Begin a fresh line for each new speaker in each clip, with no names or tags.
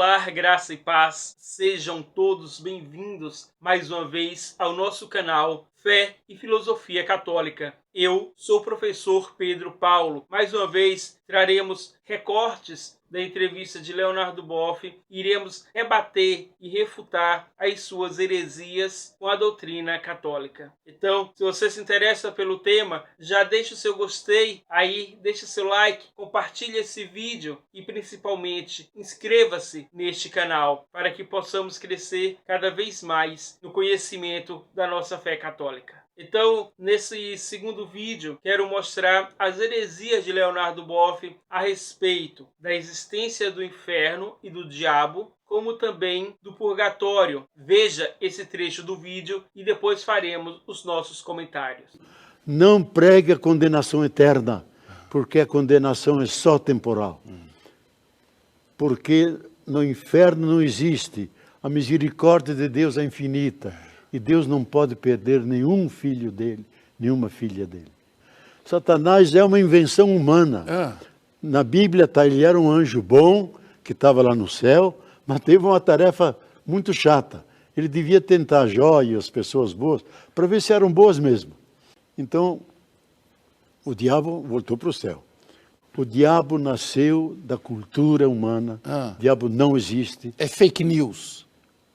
Olá, graça e paz, sejam todos bem-vindos mais uma vez ao nosso canal Fé e Filosofia Católica. Eu sou o professor Pedro Paulo. Mais uma vez traremos recortes da entrevista de Leonardo Boff e iremos rebater e refutar as suas heresias com a doutrina católica. Então, se você se interessa pelo tema, já deixa o seu gostei aí, deixa o seu like, compartilhe esse vídeo e principalmente inscreva-se neste canal para que possamos crescer cada vez mais no conhecimento da nossa fé católica. Então, nesse segundo vídeo, quero mostrar as heresias de Leonardo Boff a respeito da existência do inferno e do diabo, como também do purgatório. Veja esse trecho do vídeo e depois faremos os nossos comentários.
Não pregue a condenação eterna, porque a condenação é só temporal. Porque no inferno não existe. A misericórdia de Deus é infinita. E Deus não pode perder nenhum filho dele, nenhuma filha dele. Satanás é uma invenção humana. Na Bíblia, ele era um anjo bom, que estava lá no céu, mas teve uma tarefa muito chata. Ele devia tentar Jó e as pessoas boas, para ver se eram boas mesmo. Então, o diabo voltou para o céu. O diabo nasceu da cultura humana. O diabo não existe.
É fake news.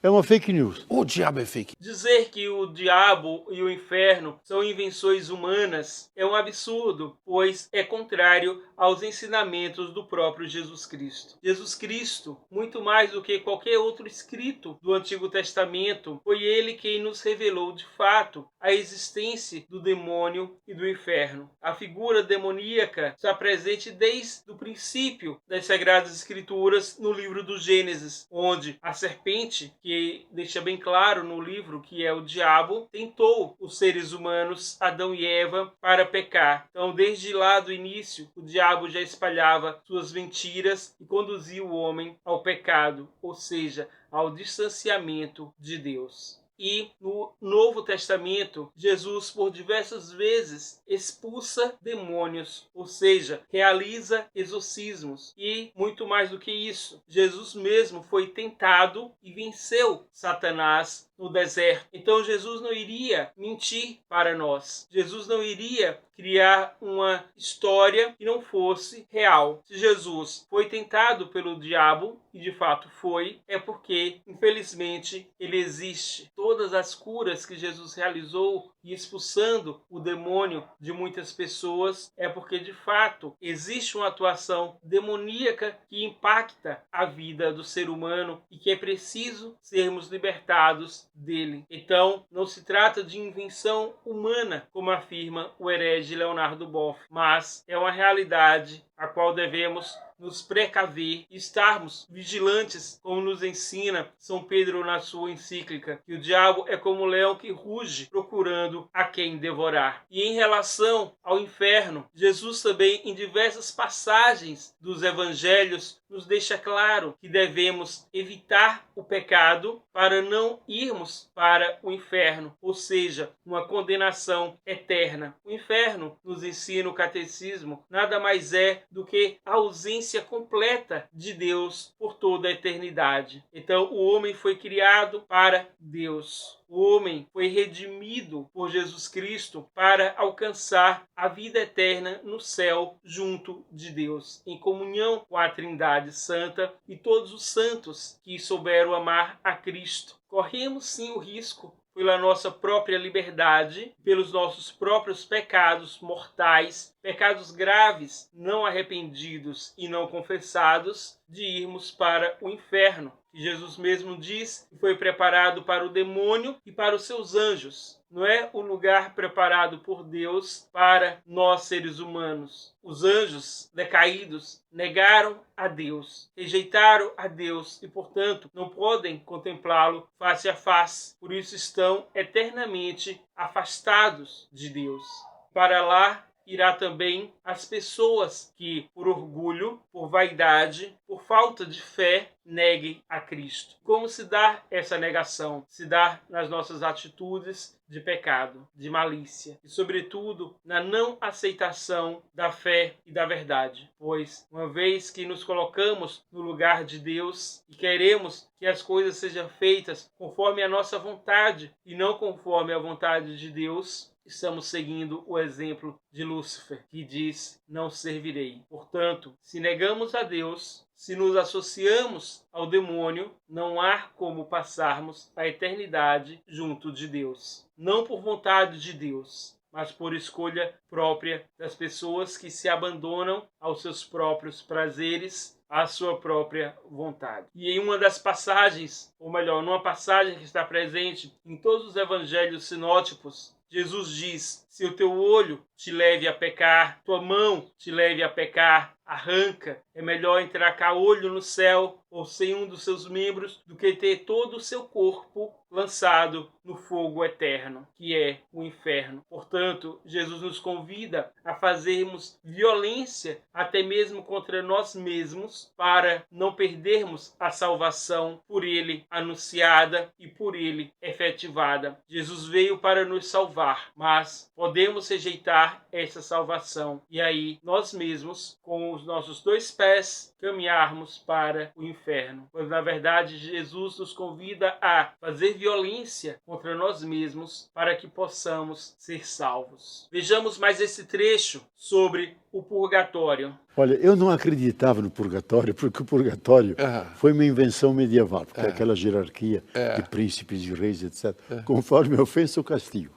É uma fake news.
O diabo é fake.
Dizer que o diabo e o inferno são invenções humanas é um absurdo, pois é contrário aos ensinamentos do próprio Jesus Cristo. Jesus Cristo, muito mais do que qualquer outro escrito do Antigo Testamento, foi ele quem nos revelou de fato a existência do demônio e do inferno. A figura demoníaca está presente desde o princípio das Sagradas Escrituras no livro do Gênesis, onde a serpente, que deixa bem claro no livro que é o diabo, tentou os seres humanos, Adão e Eva, para pecar. Então, desde lá do início, o diabo já espalhava suas mentiras e conduzia o homem ao pecado, ou seja, ao distanciamento de Deus. E no Novo Testamento, Jesus por diversas vezes expulsa demônios, ou seja, realiza exorcismos. E muito mais do que isso, Jesus mesmo foi tentado e venceu Satanás no deserto. Então Jesus não iria mentir para nós. Jesus não iria criar uma história que não fosse real. Se Jesus foi tentado pelo diabo, e de fato foi, é porque, infelizmente, ele existe. Todas as curas que Jesus realizou e expulsando o demônio de muitas pessoas é porque, de fato, existe uma atuação demoníaca que impacta a vida do ser humano e que é preciso sermos libertados dele. Então, não se trata de invenção humana, como afirma o herege Leonardo Boff, mas é uma realidade a qual devemos nos precaver e estarmos vigilantes, como nos ensina São Pedro na sua encíclica, que o diabo é como um leão que ruge procurando a quem devorar. E em relação ao inferno, Jesus também, em diversas passagens dos evangelhos, nos deixa claro que devemos evitar o pecado para não irmos para o inferno, ou seja, uma condenação eterna. O inferno, nos ensina o catecismo, nada mais é do que a ausência completa de Deus por toda a eternidade. Então, o homem foi criado para Deus. O homem foi redimido por Jesus Cristo para alcançar a vida eterna no céu junto de Deus, em comunhão com a Trindade Santa e todos os santos que souberam amar a Cristo. Corremos sim o risco, pela nossa própria liberdade, pelos nossos próprios pecados mortais, pecados graves, não arrependidos e não confessados, de irmos para o inferno. Que Jesus mesmo diz que foi preparado para o demônio e para os seus anjos. Não é o lugar preparado por Deus para nós seres humanos. Os anjos decaídos negaram a Deus, rejeitaram a Deus e, portanto, não podem contemplá-lo face a face. Por isso estão eternamente afastados de Deus. Para lá irá também as pessoas que, por orgulho, por vaidade, por falta de fé, neguem a Cristo. Como se dá essa negação? Se dá nas nossas atitudes de pecado, de malícia e, sobretudo, na não aceitação da fé e da verdade. Pois, uma vez que nos colocamos no lugar de Deus e queremos que as coisas sejam feitas conforme a nossa vontade e não conforme a vontade de Deus, estamos seguindo o exemplo de Lúcifer, que diz: não servirei. Portanto, se negamos a Deus, se nos associamos ao demônio, não há como passarmos a eternidade junto de Deus. Não por vontade de Deus, mas por escolha própria das pessoas que se abandonam aos seus próprios prazeres, à sua própria vontade. E em uma das passagens, ou melhor, numa passagem que está presente em todos os evangelhos sinóticos, Jesus diz: se o teu olho te leve a pecar, tua mão te leve a pecar, arranca. É melhor entrar olho no céu ou sem um dos seus membros do que ter todo o seu corpo lançado no fogo eterno, que é o inferno. Portanto, Jesus nos convida a fazermos violência até mesmo contra nós mesmos para não perdermos a salvação por ele anunciada e por ele efetivada. Jesus veio para nos salvar, mas podemos rejeitar essa salvação e aí nós mesmos, com os nossos dois pés, caminharmos para o inferno. Pois, na verdade, Jesus nos convida a fazer violência contra nós mesmos para que possamos ser salvos. Vejamos mais esse trecho sobre o purgatório.
Olha, eu não acreditava no purgatório, porque o purgatório foi uma invenção medieval, porque aquela hierarquia de príncipes e reis, etc. Conforme a ofensa, o castigo.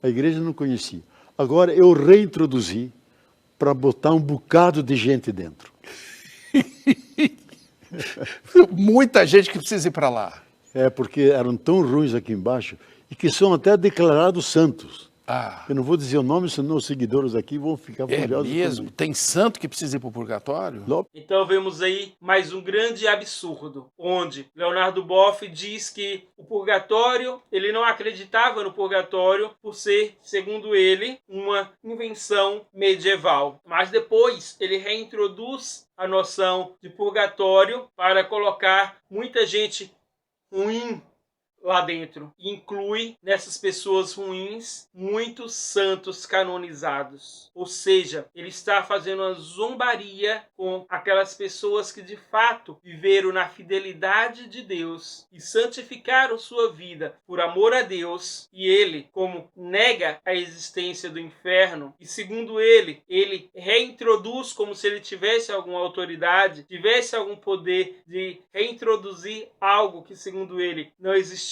A igreja não conhecia. Agora eu reintroduzi para botar um bocado de gente dentro.
Muita gente que precisa ir para lá.
É, porque eram tão ruins aqui embaixo e que são até declarados santos. Eu não vou dizer o nome, senão os seguidores aqui vão ficar furiosos.
É mesmo? Tem santo que precisa ir para o purgatório?
Então vemos aí mais um grande absurdo, onde Leonardo Boff diz que o purgatório, ele não acreditava no purgatório por ser, segundo ele, uma invenção medieval. Mas depois ele reintroduz a noção de purgatório para colocar muita gente ruim lá dentro. Inclui nessas pessoas ruins muitos santos canonizados. Ou seja, ele está fazendo uma zombaria com aquelas pessoas que de fato viveram na fidelidade de Deus e santificaram sua vida por amor a Deus. E ele, como nega a existência do inferno, e segundo ele reintroduz como se ele tivesse alguma autoridade, tivesse algum poder de reintroduzir algo que segundo ele não existia.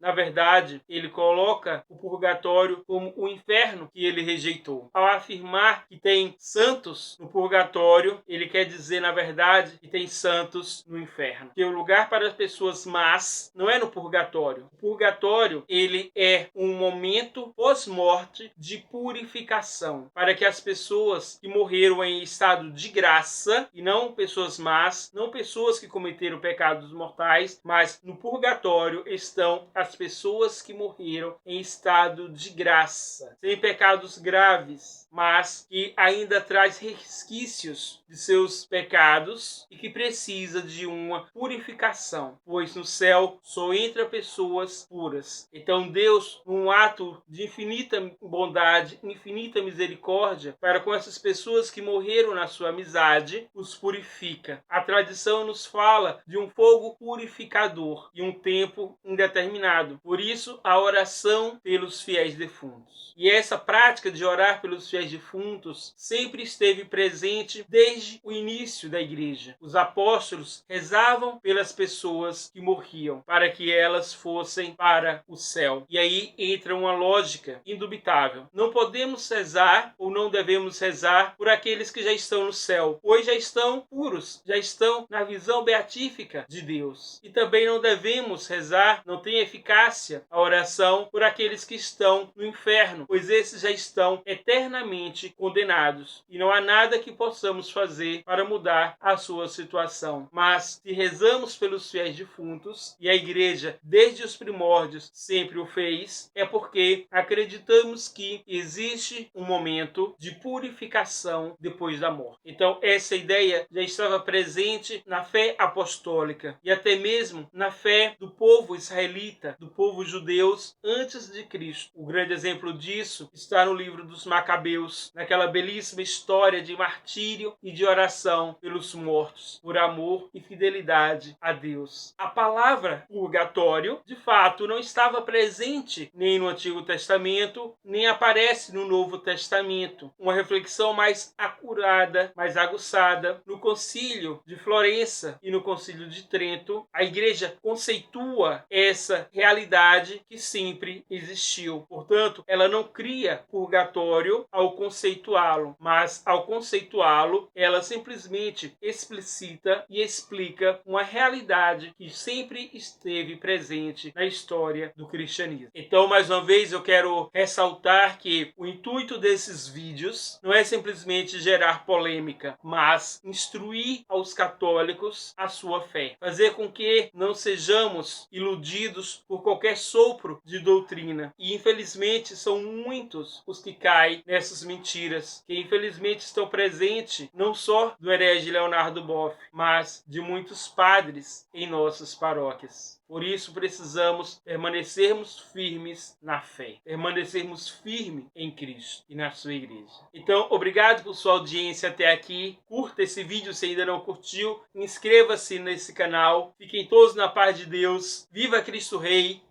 Na verdade, ele coloca o purgatório como o inferno que ele rejeitou. Ao afirmar que tem santos no purgatório, ele quer dizer, na verdade, que tem santos no inferno. Que o lugar para as pessoas más não é no purgatório. O purgatório, ele é um momento pós-morte de purificação, para que as pessoas que morreram em estado de graça, e não pessoas más, não pessoas que cometeram pecados mortais, mas no purgatório estão as pessoas que morreram em estado de graça, sem pecados graves, mas que ainda traz resquícios de seus pecados e que precisa de uma purificação, pois no céu só entra pessoas puras. Então Deus, num ato de infinita bondade, infinita misericórdia, para com essas pessoas que morreram na sua amizade, os purifica. A tradição nos fala de um fogo purificador e um tempo indeterminado. Por isso, a oração pelos fiéis defuntos. E essa prática de orar pelos fiéis defuntos sempre esteve presente desde o início da igreja. Os apóstolos rezavam pelas pessoas que morriam, para que elas fossem para o céu. E aí entra uma lógica indubitável. Não podemos rezar, ou não devemos rezar, por aqueles que já estão no céu, pois já estão puros, já estão na visão beatífica de Deus. E também não devemos rezar, não tem eficácia a oração por aqueles que estão no inferno, pois esses já estão eternamente condenados e não há nada que possamos fazer para mudar a sua situação. Mas se rezamos pelos fiéis defuntos, e a Igreja desde os primórdios sempre o fez, é porque acreditamos que existe um momento de purificação depois da morte. Então essa ideia já estava presente na fé apostólica e até mesmo na fé do povo israelita, do povo judeus antes de Cristo. O grande exemplo disso está no livro dos Macabeus, naquela belíssima história de martírio e de oração pelos mortos, por amor e fidelidade a Deus. A palavra purgatório, de fato, não estava presente nem no Antigo Testamento, nem aparece no Novo Testamento. Uma reflexão mais acurada, mais aguçada, no Concílio de Florença e no Concílio de Trento, a Igreja conceitua essa realidade que sempre existiu. Portanto, ela não cria purgatório ao conceituá-lo, mas ao conceituá-lo, ela simplesmente explicita e explica uma realidade que sempre esteve presente na história do cristianismo. Então, mais uma vez, eu quero ressaltar que o intuito desses vídeos não é simplesmente gerar polêmica, mas instruir aos católicos a sua fé. Fazer com que não sejamos iludidos por qualquer sopro de doutrina. E, infelizmente, são muitos os que caem nessas mentiras, que infelizmente estão presentes não só do herege Leonardo Boff, mas de muitos padres em nossas paróquias. Por isso precisamos permanecermos firmes na fé, permanecermos firmes em Cristo e na sua igreja. Então, obrigado por sua audiência até aqui. Curta esse vídeo se ainda não curtiu, inscreva-se nesse canal. Fiquem todos na paz de Deus. Viva Cristo Rei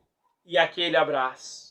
e aquele abraço.